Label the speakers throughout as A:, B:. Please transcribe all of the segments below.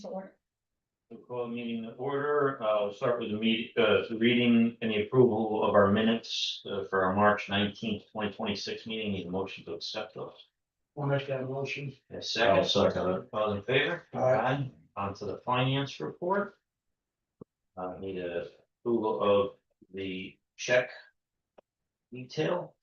A: to order.
B: We'll call the meeting to order. We'll start with the reading and the approval of our minutes for our March 19th, 2026 meeting. Need a motion to accept those.
C: I'll make that motion.
B: A second.
D: I'll second it.
B: All in favor?
C: Aye.
B: On to the finance report. Need a approval of the check detail.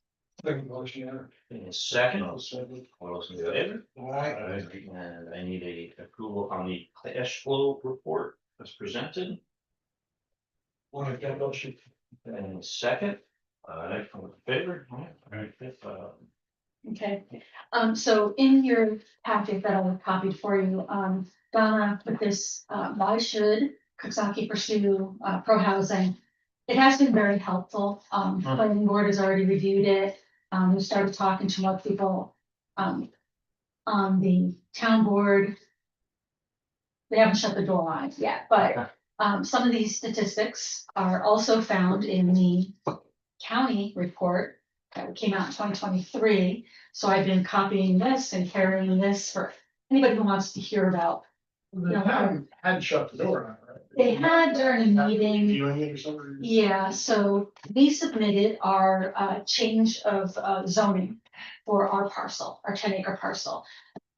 C: Second motion, yeah.
B: In a second.
C: I'll second.
B: All those in favor?
C: Aye.
B: And I need a approval on the cash flow report as presented.
C: I'll make that motion.
B: And a second. All in favor?
A: Okay, so in your packet that I copied for you, Donna put this, why should Coxsackie pursue, pro-housing? It has been very helpful. Planning board has already reviewed it. We started talking to more people, on the town board. They haven't shut the door on it yet, but, some of these statistics are also found in the county report that came out in 2023. So I've been copying this and carrying this for anybody who wants to hear about.
C: They hadn't shut the door on it, right?
A: They had during a meeting.
C: Viewing it or something?
A: Yeah, so we submitted our change of zoning for our parcel, our 10-acre parcel.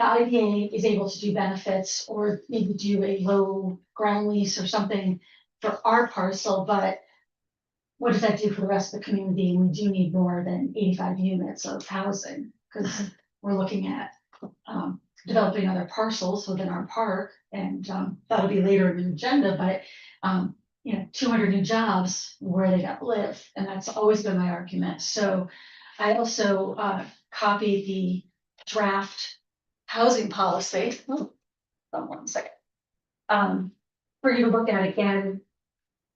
A: The IDA is able to do benefits or maybe do a low ground lease or something for our parcel, but what does that do for the rest of the community? We do need more than 85 units of housing, because we're looking at developing other parcels within our park, and that'll be later in the agenda, but 200 new jobs, where they gotta live, and that's always been my argument. So I also copied the draft housing policy. Hold on one second. For you to look at again.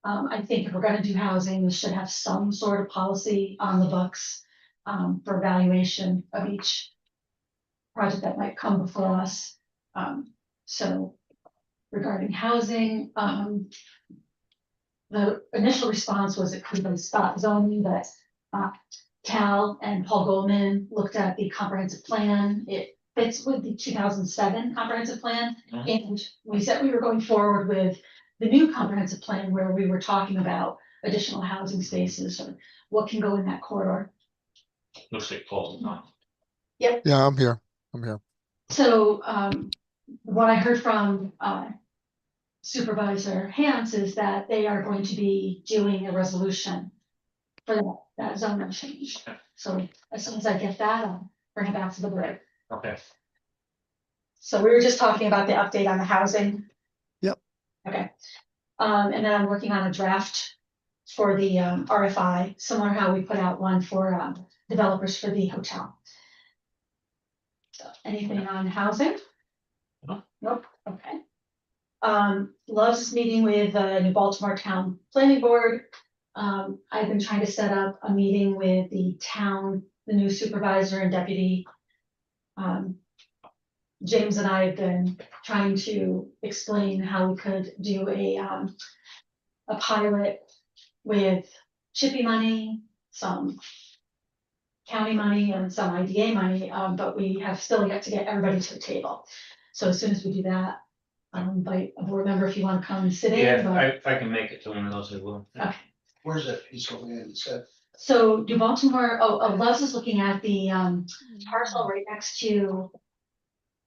A: I think if we're gonna do housing, we should have some sort of policy on the books for evaluation of each project that might come before us. So regarding housing, the initial response was it could be spot zoning, but Cal and Paul Goldman looked at the comprehensive plan. It fits with the 2007 comprehensive plan. And we said we were going forward with the new comprehensive plan, where we were talking about additional housing spaces or what can go in that corridor.
B: Looks like Paul's not.
D: Yeah, I'm here.
A: So what I heard from Supervisor Hans is that they are going to be doing a resolution for that zoning change. So as soon as I get that, I'll bring it back to the board.
B: Okay.
A: So we were just talking about the update on the housing.
D: Yep.
A: Okay. And then I'm working on a draft for the RFI, similar how we put out one for developers for the hotel. So anything on housing?
B: No.
A: Nope, okay. Love's meeting with New Baltimore Town Planning Board. I've been trying to set up a meeting with the town, the new supervisor and deputy. James and I have been trying to explain how we could do a pilot with CHIPPY money, some county money and some IDA money, but we have still yet to get everybody to the table. So as soon as we do that, I'll invite a board member if you want to come and sit in.
B: Yeah,
A: but-
B: if I can make it to one of those, I will.
A: Okay.
C: Where's that piece of land set?
A: So New Baltimore, Love's is looking at the parcel right next to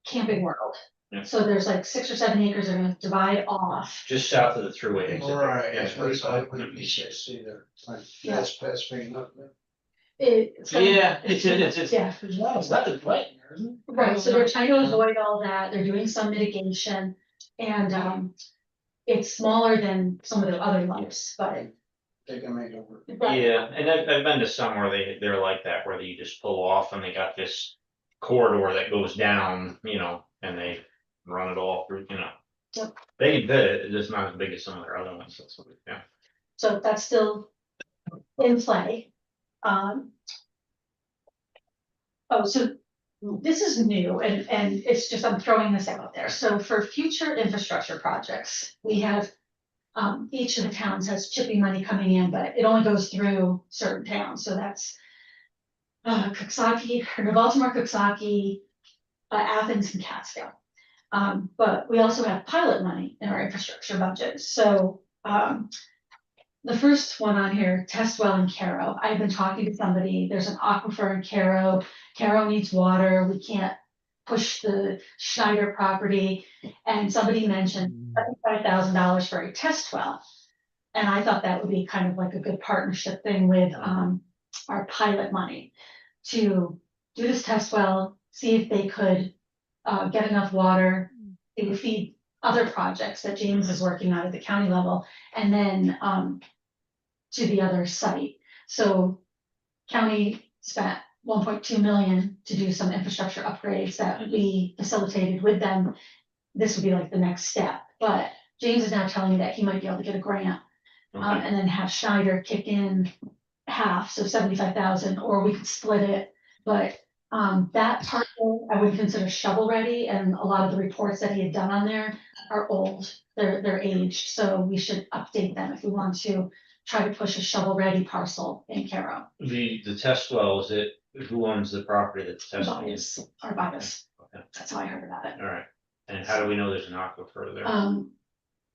A: Camping World.
B: Yeah.
A: So there's like 6 or 7 acres are gonna divide off.
B: Just south of the thruway exit.
C: Right,
B: Yeah.
C: that's what it's like, with the PCC there.
A: Yeah.
C: That's being up there.
A: It's gonna-
B: Yeah, it's.
A: Yeah,
C: There's nothing right there, isn't
A: right, so they're trying to avoid all that, they're doing some mitigation, and it's smaller than some of the other lots, but.
C: They can make it work.
B: Yeah, and I've been to some where they're like that, where you just pull off and they got this corridor that goes down, and they run it all through,
A: Yep.
B: They can fit it, it's just not as big as some of their other ones, that's what, yeah.
A: So that's still in play. So this is new and it's just, I'm throwing this out there. So for future infrastructure projects, we have, each of the towns has CHIPPY money coming in, but it only goes through certain towns. So that's Coxsackie, or New Baltimore, Coxsackie, Athens and Catskill. But we also have pilot money in our infrastructure budget, so, the first one on here, test well in Caro. I've been talking to somebody, there's an aquifer in Caro. Caro needs water, we can't push the Schneider property. And somebody mentioned $75,000 for a test well. And I thought that would be kind of like a good partnership thing with, our pilot money to do this test well, see if they could, get enough water to feed other projects that James is working on at the county level, and then, to the other site. So county spent 1.2 million to do some infrastructure upgrades that we facilitated with them. This would be like the next step, but James is now telling me that he might be able to get a grant,
B: Okay.
A: and then have Schneider kick in half, so 75,000, or we could split it. But that parcel I would consider shovel ready, and a lot of the reports that he had done on there are old. They're aged, so we should update them if we want to try to push a shovel ready parcel in Caro.
B: The test well, is it, who owns the property that's testing?
A: Bias, our bias.
B: Okay.
A: That's how I heard about it.
B: All right, and how do we know there's an aquifer there?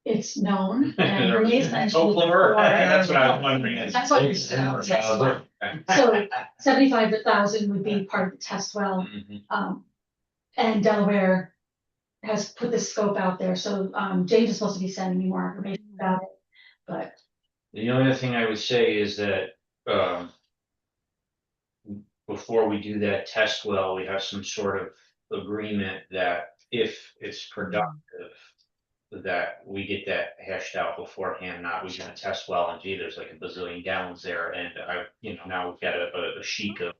A: It's known, and Renee's mentioned. it
B: Oklahoma,
A: before.
B: that's what I was wondering.
A: That's what you're saying. So 75,000 would be part of the test well.
B: Mhm.
A: And Delaware has put this scope out there, so, James is supposed to be sending me more information about it, but.
B: The only other thing I would say is that, before we do that test well, we have some sort of agreement that if it's productive, that we get that hashed out beforehand, not we gonna test well, and gee, there's like a bazillion gallons there, and now we've got a sheik of,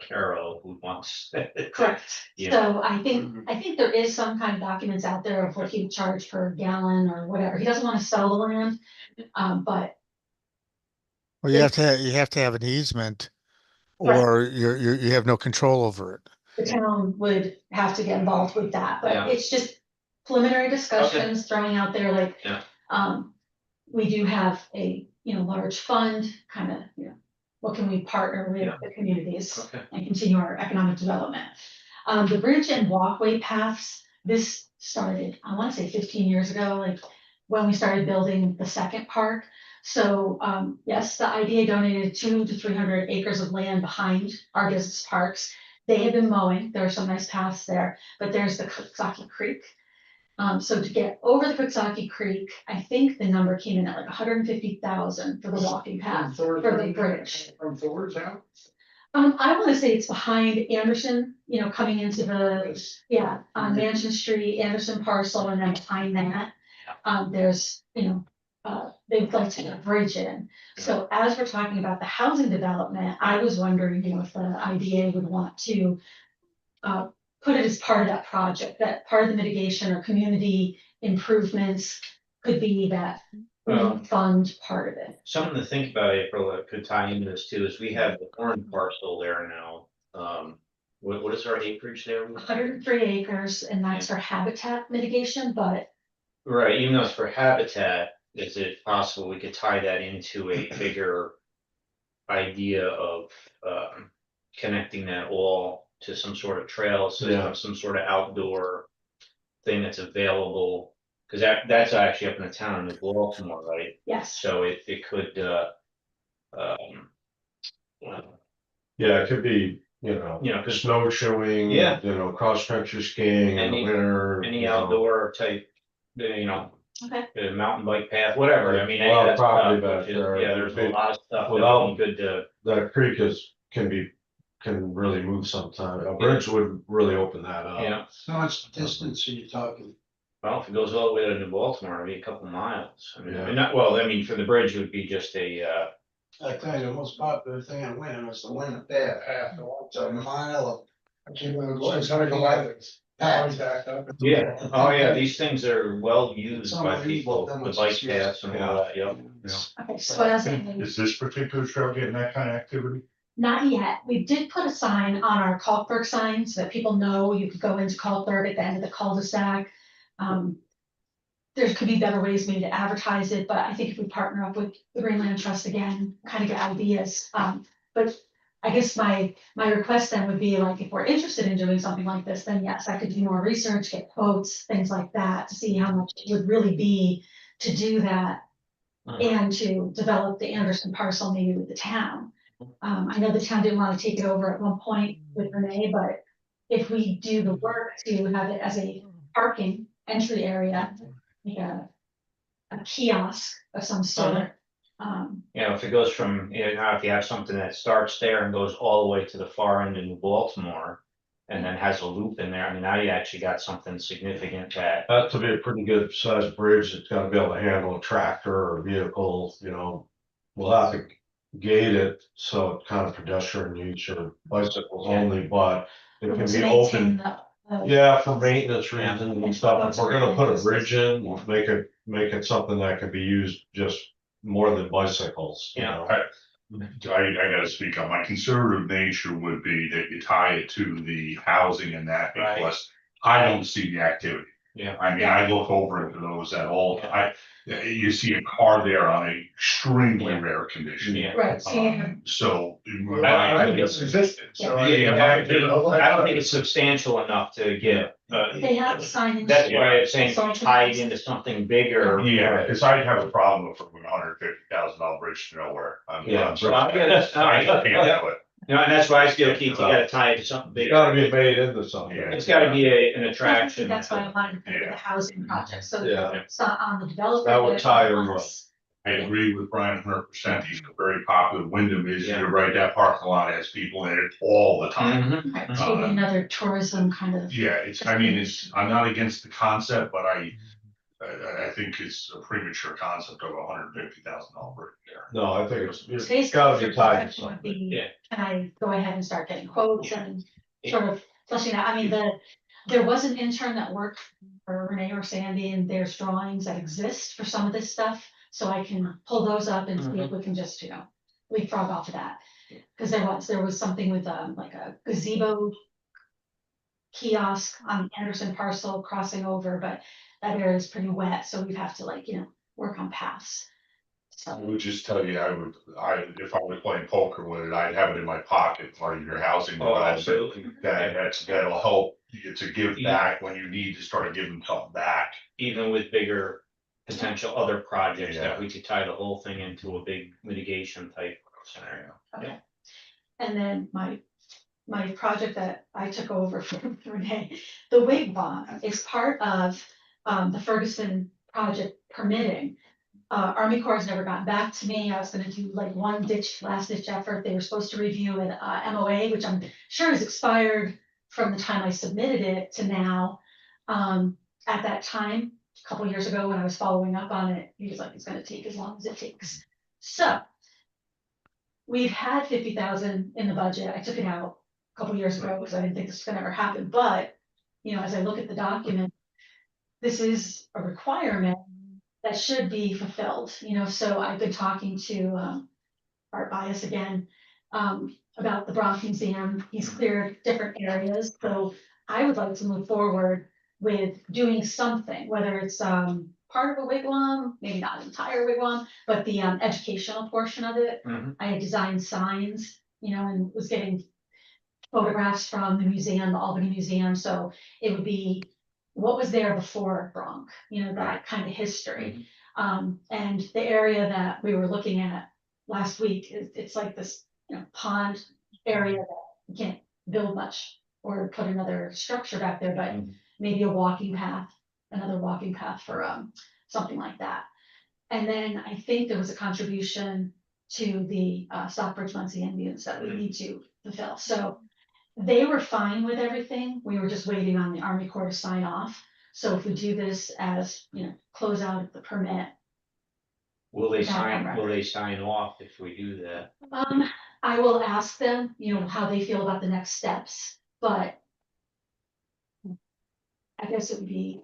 B: Carol who wants.
A: Correct.
B: Yeah.
A: So I think there is some kind of documents out there of what he would charge per gallon or whatever. He doesn't want to sell the land, but.
D: Well, you have to have an easement,
A: Right.
D: or you have no control over it.
A: The town would have to get involved with that, but
B: Yeah.
A: it's just preliminary discussions, throwing out there like.
B: Yeah.
A: We do have a, large fund, kind of, what can we partner with
B: Yeah.
A: the communities
B: Okay.
A: and continue our economic development. The bridge and walkway paths, this started, I want to say 15 years ago, like when we started building the second park. So, yes, the IDA donated 200 to 300 acres of land behind our business parks. They have been mowing, there are some nice paths there, but there's the Coxsackie Creek. So to get over the Coxsackie Creek, I think the number came in at like 150,000 for the walking path for the bridge.
C: From Thor's out?
A: I want to say it's behind Anderson, coming into on Mansion Street, Anderson parcel, and then behind that, there's, they would like to get a bridge in. So as we're talking about the housing development, I was wondering, if the IDA would want to, put it as part of that project, that part of the mitigation or community improvements could be that we fund part of it.
B: Something to think about, April, that could tie into this too, is we have the orange parcel there now. What is our acreage there?
A: 103 acres, and that's for habitat mitigation, but.
B: Right, even though it's for habitat, is it possible we could tie that into a bigger idea of, connecting that all to some sort of trail system, some sort of outdoor thing that's available? Cause that's actually up in the town of New Baltimore, right?
A: Yes.
B: So it could,
E: Yeah, it could be,
B: cause
E: snowshoeing,
B: Yeah.
E: cross-country skiing in the winter.
B: any outdoor type,
A: Okay.
B: mountain bike path, whatever, I mean, any
E: Well,
B: of that
E: property
B: stuff,
E: back
B: which is,
E: there,
B: yeah, there's a
E: big-
B: lot of stuff that
E: without-
B: would be good to.
E: That creek can really move sometime. A bridge would really open that up.
B: Yeah,
C: How much distance are you talking?
B: well, if it goes all the way to New Baltimore, it'd be a couple miles, I mean,
E: Yeah.
B: for the bridge, it would be just a,
C: I tell you, the most popular thing in winter is the winter path. It's a mile of. It's gonna go by this.
B: yeah, oh yeah, these things are well used
C: Some
B: by
C: of these
B: people,
C: will
B: the bike paths and all that, yep.
A: Okay, so what else?
E: Is this particular trail getting that kind of activity?
A: Not yet. We did put a sign on our Kalkberg sign so that people know you could go into Kalkberg at the end of the cul-de-sac. There could be better ways maybe to advertise it, but I think if we partner up with the Greenland Trust again, kind of get ideas. But I guess my request then would be like, if we're interested in doing something like this, then yes, I could do more research, get quotes, things like that, to see how much it would really be to do that. And to develop the Anderson parcel maybe with the town. I know the town didn't want to take it over at one point with Renee, but if we do the work to have it as a parking entry area, like a kiosk of some sort.
B: You know, if it goes from, you know, now if you have something that starts there and goes all the way to the far end in Baltimore. And then has a loop in there, I mean, now you actually got something significant that,
E: That to be a pretty good sized bridge, it's gotta be able to handle a tractor or vehicle, you know. We'll have to gate it, so it's kind of pedestrian use or bicycles only, but it can
A: To
E: be
A: maintain
E: open.
A: the.
E: Yeah, for maintenance reasons and stuff, if we're gonna put a
A: Yeah.
E: bridge in, we'll make it something that can be used just more than bicycles, you
B: Yeah.
E: know?
F: I gotta speak up. My conservative nature would be that you tie it to the housing and that,
B: Right.
F: because I don't see the activity.
B: Yeah.
F: I mean, I look over into those at all, you see a car there on a extremely
B: Yeah.
F: rare condition.
B: yeah.
A: Right, so you have,
F: So.
B: I think it's
C: resistant, so.
B: I don't think it's substantial enough to get,
A: they have signage.
B: that's why I'm saying tied into something bigger.
F: Yeah, cause I'd have a problem with a $150,000 bridge to nowhere.
B: Yeah.
F: So
B: I get it.
F: I can't do it.
B: You know, and that's why I still keep, you gotta tie it to something
E: It's gotta be
B: bigger.
E: made into something.
F: Yeah.
B: It's gotta be an
A: I
B: attraction.
A: think that's why I wanted to put it with the housing project, so
E: Yeah.
A: it's not on the developer.
E: That would
A: but it's
E: tie
A: on
E: in well.
A: us.
F: I agree with Brian 100%. He's very popular. Wyndham is,
B: Yeah.
F: you're right, that parking lot has people in it all the time.
B: Mhm.
A: Right, so maybe another tourism kind of.
F: Yeah, I'm not against the concept, but I think it's a premature concept of $150,000 bridge there.
E: No, I think it's
A: Today's
E: gotta be tied to
A: question would
E: something.
A: be,
B: Yeah.
A: can I go ahead and start getting quotes and sort of fleshing out, I mean, there was an intern that worked for Renee or Sandy, and there's drawings that exist for some of this stuff, so I can pull those up and see if we can just, leapfrog off of that. Cause there was something with, like a gazebo kiosk on the Anderson parcel crossing over, but that area is pretty wet, so we'd have to work on paths.
F: I
A: So,
F: would just tell you, if I was playing poker with it, I'd have it in my pocket, part of your housing
B: Oh,
F: development.
B: absolutely.
F: That'll help you to give back when you need to start giving something back.
B: Even with bigger potential other projects
F: Yeah.
B: that we could tie the whole thing into a big mitigation type scenario.
A: okay. And then my project that I took over from Renee, the wigwam is part of the Ferguson project permitting. Army Corps has never gotten back to me. I was gonna do like last ditch effort. They were supposed to review an MOA, which I'm sure is expired from the time I submitted it to now. At that time, a couple years ago, when I was following up on it, he was like, it's gonna take as long as it takes. So we've had 50,000 in the budget. I took it out a couple years ago because I didn't think this was gonna ever happen, but, as I look at the document, this is a requirement that should be fulfilled, so I've been talking to, Art Bias again, about the Bronx Museum. He's cleared different areas, so I would like to move forward with doing something, whether it's, part of a wigwam, maybe not an entire wigwam, but the, educational portion of it.
B: Mhm.
A: I had designed signs, and was getting photographs from the museum, the Albany Museum, so it would be what was there before Bronx, that kind of history. And the area that we were looking at last week, it's like this, pond area that you can't build much or put another structure back there, but maybe a walking path, another walking path for, something like that. And then I think there was a contribution to the, Stockbridge Muncie Indians that we need to fulfill, so they were fine with everything. We were just waiting on the Army Corps to sign off. So if we do this as, close out of the permit.
B: Will they
A: Yeah,
B: sign,
A: right.
B: will they sign off if we do that?
A: I will ask them, how they feel about the next steps, but I guess it would be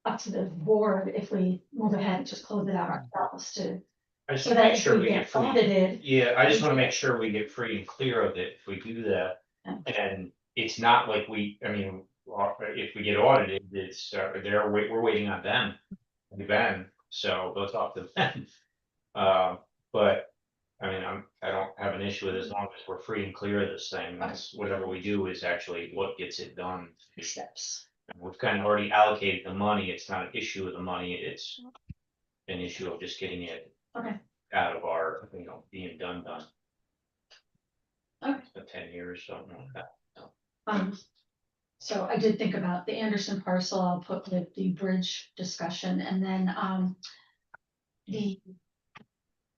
A: up to the board if we move ahead and just close it out ourselves to,
B: I just
A: so
B: wanna
A: that
B: make
A: if
B: sure
A: we
B: we get
A: get
B: free.
A: audited.
B: Yeah, I just wanna make sure we get free and clear of it if we do that. And it's not like if we get audited, it's, we're waiting on them. Ben, so they'll talk to them. But I mean, I don't have an issue with it as long as we're free and clear of this thing. That's whatever we do is actually what gets it done.
A: steps.
B: And we've kind of already allocated the money. It's not an issue of the money. It's an issue of just getting it
A: Okay.
B: out of our, being done.
A: Okay.
B: It's been 10 years, something like that.
A: So I did think about the Anderson parcel, I'll put with the bridge discussion, and then,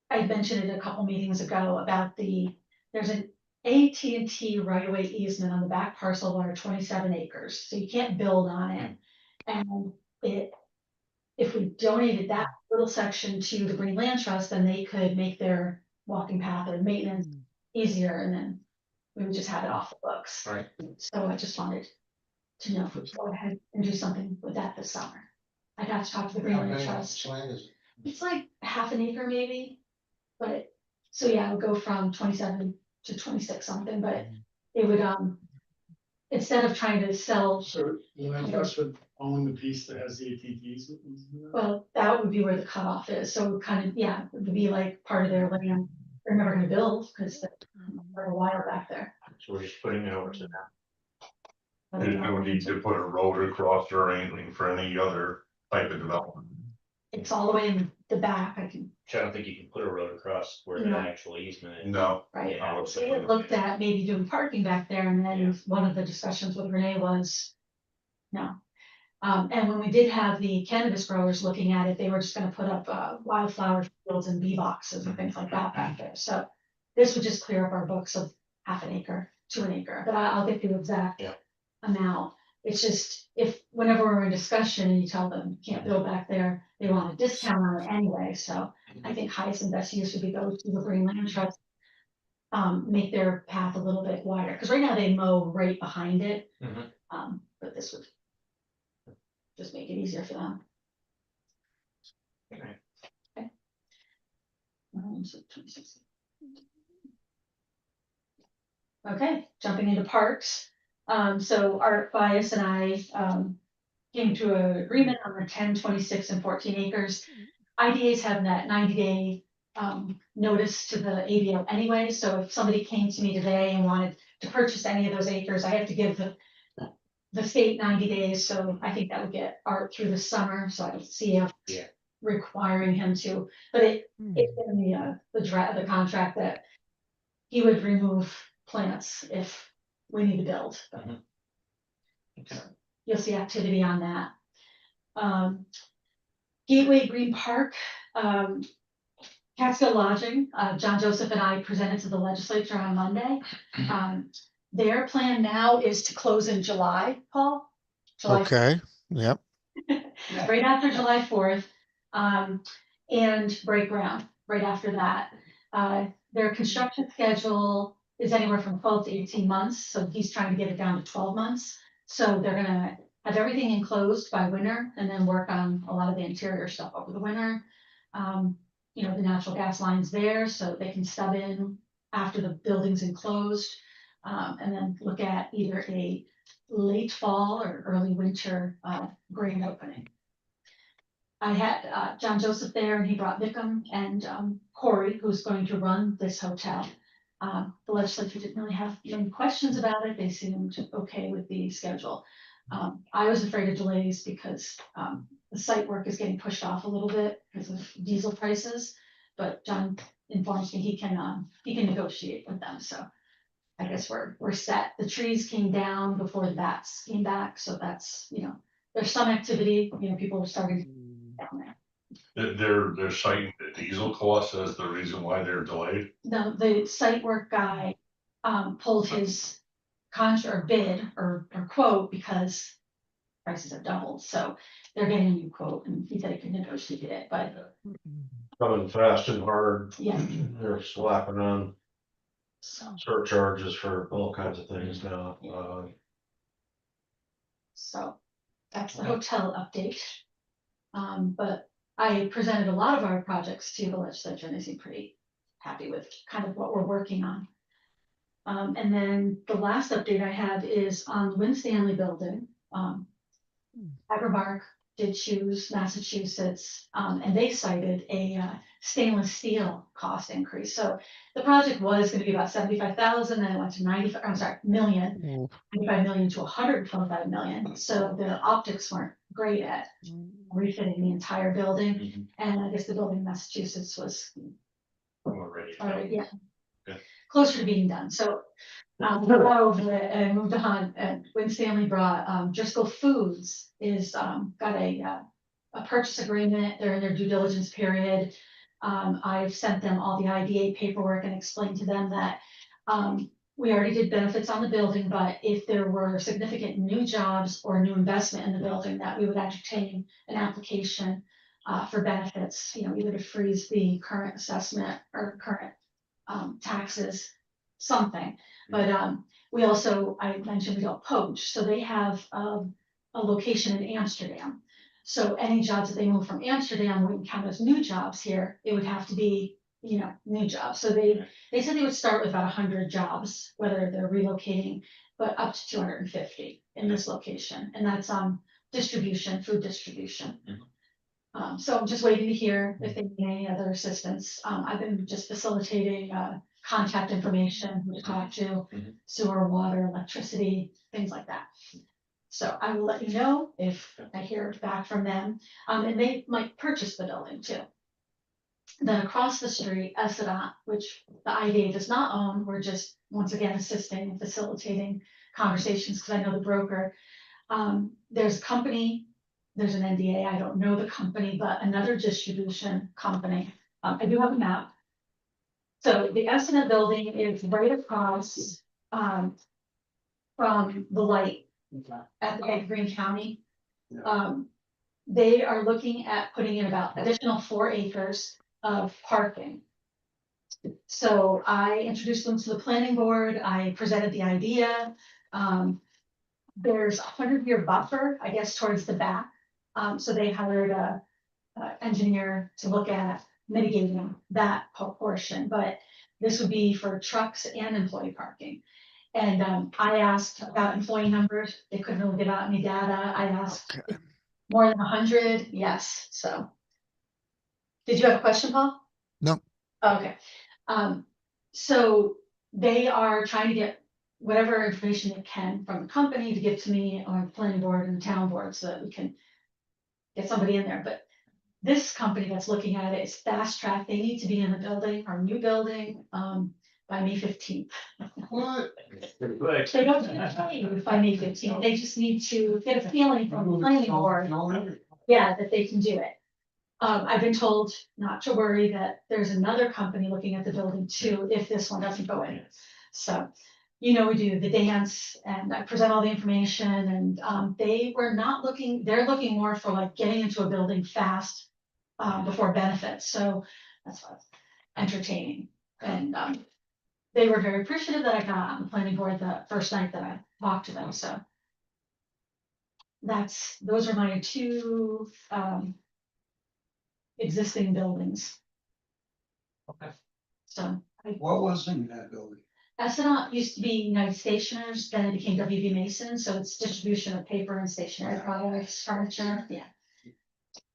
A: I mentioned it a couple meetings ago about there's an AT&T right-of-way easement on the back parcel of our 27 acres, so you can't build on it. And if we donated that little section to the Green Land Trust, then they could make their walking path or maintenance easier, and then we would just have it off the books.
B: Right.
A: So I just wanted to know if we go ahead and do something with that this summer. I got to talk to the Green
C: How
A: Land
C: many
A: Trust.
C: land is it?
A: It's like half an acre maybe, but, so yeah, it would go from 27 to 26 something, but it would, instead of trying to sell,
G: So the land trust would own the piece that has the ATTs.
A: well, that would be where the cutoff is, so it would kind of, yeah, it would be like part of their land. They're never gonna build, because they're a while back there.
B: So we're just putting it over to them.
A: But,
F: You don't need to put a road across or anything for any other type of development.
A: it's all the way in the back, I can,
B: Which I don't think you can put a road across where the
A: No.
B: actual easement is.
F: No.
A: right?
B: Yeah,
A: So we had looked at maybe doing parking back there, and
B: Yeah.
A: then one of the discussions with Renee was, no. And when we did have the cannabis growers looking at it, they were just gonna put up wildflower fields and bee boxes and things like that back there, so. This would just clear up our books of half an acre to an acre, but I'll get the exact
B: Yeah.
A: amount. It's just, if, whenever we're in discussion and you tell them you can't build back there, they want a discount on it anyway, so I think highest and best use would be go to the Green Land Trust. Make their path a little bit wider, because right now they mow right behind it.
B: Mhm.
A: But this would just make it easier for them.
B: Okay.
A: So 26. Okay, jumping into parks. So Art Bias and I, came to an agreement on the 10, 26, and 14 acres. IDAs have that 90-day notice to the ABO anyway, so if somebody came to me today and wanted to purchase any of those acres, I have to give the state 90 days, so I think that would get Art through the summer, so I don't see us
B: Yeah.
A: requiring him to, but it's in the contract that he would remove plants if we need to build.
B: Mhm. Okay.
A: You'll see activity on that. Gateway Green Park, Catskill Lodging, John Joseph and I presented to the legislature on Monday. Their plan now is to close in July, Paul. July,
D: Okay, yep,
A: right after July 4th, and break ground right after that. Their construction schedule is anywhere from 12 to 18 months, so he's trying to get it down to 12 months. So they're gonna have everything enclosed by winter and then work on a lot of the interior stuff over the winter. The natural gas lines there, so they can stub in after the building's enclosed. And then look at either a late fall or early winter grand opening. I had John Joseph there, and he brought Vickham and Corey, who's going to run this hotel. The legislature didn't really have many questions about it. They seemed okay with the schedule. I was afraid of delays because the site work is getting pushed off a little bit because of diesel prices. But John informs me he can negotiate with them, so I guess we're set. The trees came down before the bats came back, so that's, there's some activity, people are starting down there.
F: They're citing the diesel cost as the reason why they're delayed.
A: The site work guy pulled his contract bid or quote because prices have doubled, so they're getting a new quote, and he said he could negotiate it, but
E: Coming fast and hard.
A: yeah.
E: They're slapping on
A: So,
E: surcharges for all kinds of things now.
A: that's the hotel update. But I presented a lot of our projects to the legislature, and they seem pretty happy with kind of what we're working on. And then the last update I have is on the Win Stanley building. Havermark did choose Massachusetts, and they cited a stainless steel cost increase. So the project was gonna be about 75,000, then it went to 95, I'm sorry, million,
D: Ooh,
A: 95 million to 125 million. So the optics weren't great at refitting the entire building.
B: Mhm.
A: And I guess the building in Massachusetts was
B: We're ready to go.
A: already, yeah,
B: Good.
A: closer to being done. So we got over it and moved on, and Win Stanley brought, Driscoll Foods is, got a purchase agreement, they're in their due diligence period. I've sent them all the IDA paperwork and explained to them that, we already did benefits on the building, but if there were significant new jobs or new investment in the building, that we would entertain an application, for benefits, you know, either to freeze the current assessment or current, taxes, something. But we also, I mentioned we don't poach, so they have a location in Amsterdam. So any jobs that they move from Amsterdam wouldn't count as new jobs here. It would have to be, you know, new jobs. So they said they would start with about 100 jobs, whether they're relocating, but up to 250 in this location. And that's distribution, food distribution. So I'm just waiting to hear if they need any other assistance. I've been just facilitating contact information, who to talk to,
B: Mhm.
A: sewer, water, electricity, things like that. So I will let you know if I hear back from them. And they might purchase the building too. Then across the street, Essedon, which the IDA does not own, we're just, once again, assisting and facilitating conversations, because I know the broker. There's a company, there's an NDA, I don't know the company, but another distribution company. I do have a map. So the Essenet building is right across, from the light at the edge of Greene County. They are looking at putting in about additional 4 acres of parking. So I introduced them to the planning board, I presented the idea. There's a 100-year buffer, I guess, towards the back. So they hired a engineer to look at mitigating that portion, but this would be for trucks and employee parking. And I asked about employee numbers, they couldn't really give out any data. I asked
D: okay.
A: more than 100, yes, so. Did you have a question, Paul?
D: No.
A: Okay, so they are trying to get whatever information they can from the company to give to me or the planning board and the town board so that we can get somebody in there, but this company that's looking at it is fast track, they need to be in the building, our new building, by May 15th.
C: What?
B: Good.
A: They don't need to pay you by May 15th, they just need to get a feeling from the planning board, yeah, that they can do it. I've been told not to worry, that there's another company looking at the building too, if this one doesn't go in. So, you know, we do the dance and I present all the information and, they were not looking, they're looking more for like getting into a building fast, before benefits. So that's why it's entertaining. And, they were very appreciative that I got on the planning board the first night that I talked to them, so. Those are my 2, existing buildings.
B: Okay.
A: So
C: What was in that building?
A: Essenot used to be United Stationers, then it became WB Mason, so it's distribution of paper and stationery products, furniture, yeah.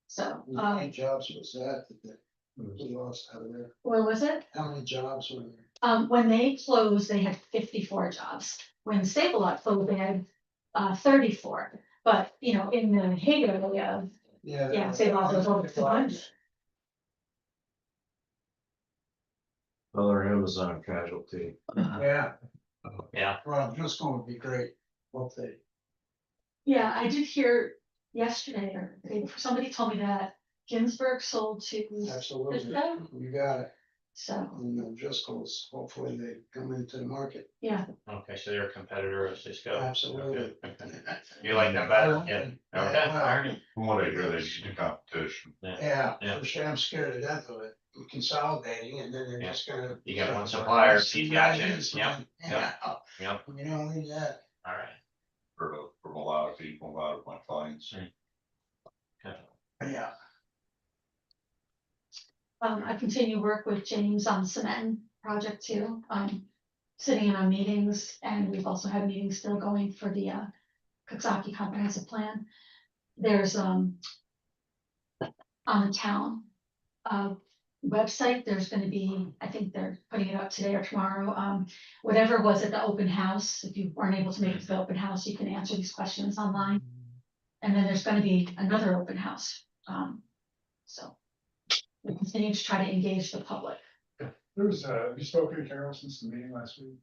A: So,
C: How many jobs was that we lost out of there?
A: what was it?
C: How many jobs were there?
A: When they closed, they had 54 jobs. When Staples closed, they had 34. But, you know, in the heyday of, yeah, Staples was over 200.
E: Another Amazon casualty.
C: Yeah.
B: Yeah.
C: Well, Driscoll would be great, hope they.
A: Yeah, I did hear yesterday, or somebody told me that Ginsburg sold to
C: Absolutely,
A: Cisco,
C: you got it.
A: so,
C: And the Driscolls, hopefully they come into the market.
A: yeah.
B: Okay, so they're a competitor of Cisco.
C: Absolutely.
B: Okay. You like them better? Yeah. Okay, all right.
F: From what I hear, they need the competition.
C: Yeah,
B: Yeah.
C: for sure, I'm scared to death of it, consolidating, and then they're
B: Yeah.
C: just gonna.
B: You got one supplier, he's got you. Yep,
C: Yeah.
B: yep,
C: You don't need that.
B: all right.
F: From a lot of people, a lot of my clients.
B: Okay.
C: Yeah.
A: I continue to work with James on the cement project too, sitting in on meetings, and we've also had meetings still going for the Coxsackie comprehensive plan. there's, on the town, website, there's gonna be, I think they're putting it up today or tomorrow, whatever was at the open house, if you weren't able to make it to the open house, you can answer these questions online. And then there's gonna be another open house, so we continue to try to engage the public.
G: There was, have you spoken to Carol since the meeting last week?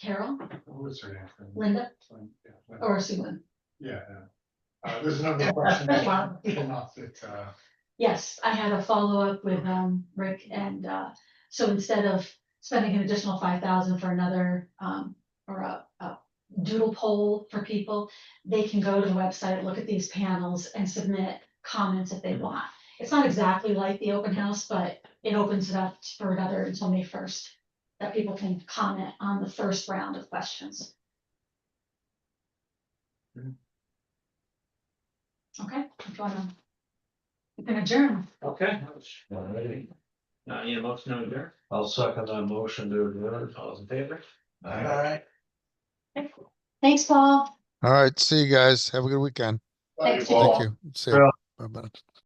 A: Carol,
G: What was her name?
A: Linda,
G: Yeah, Linda.
A: or Sue?
G: Yeah, yeah. There's a number of questions that came up that,
A: Yes, I had a follow-up with Rick, and so instead of spending an additional 5,000 for another or a doodle poll for people, they can go to the website, look at these panels and submit comments if they want. It's not exactly like the open house, but it opens it up for another until May 1st, that people can comment on the first round of questions. Okay, if you wanna, you can adjourn.
B: Okay.
E: Alrighty.
B: Now, need a motion to adjourn?
E: I'll second that motion to adjourn.
B: All those in favor?
C: Alright.
A: Thanks, Paul.
D: All right, see you guys. Have a good weekend.
A: Thanks,
D: Thank
A: Paul.
D: you. See you. Bye-bye.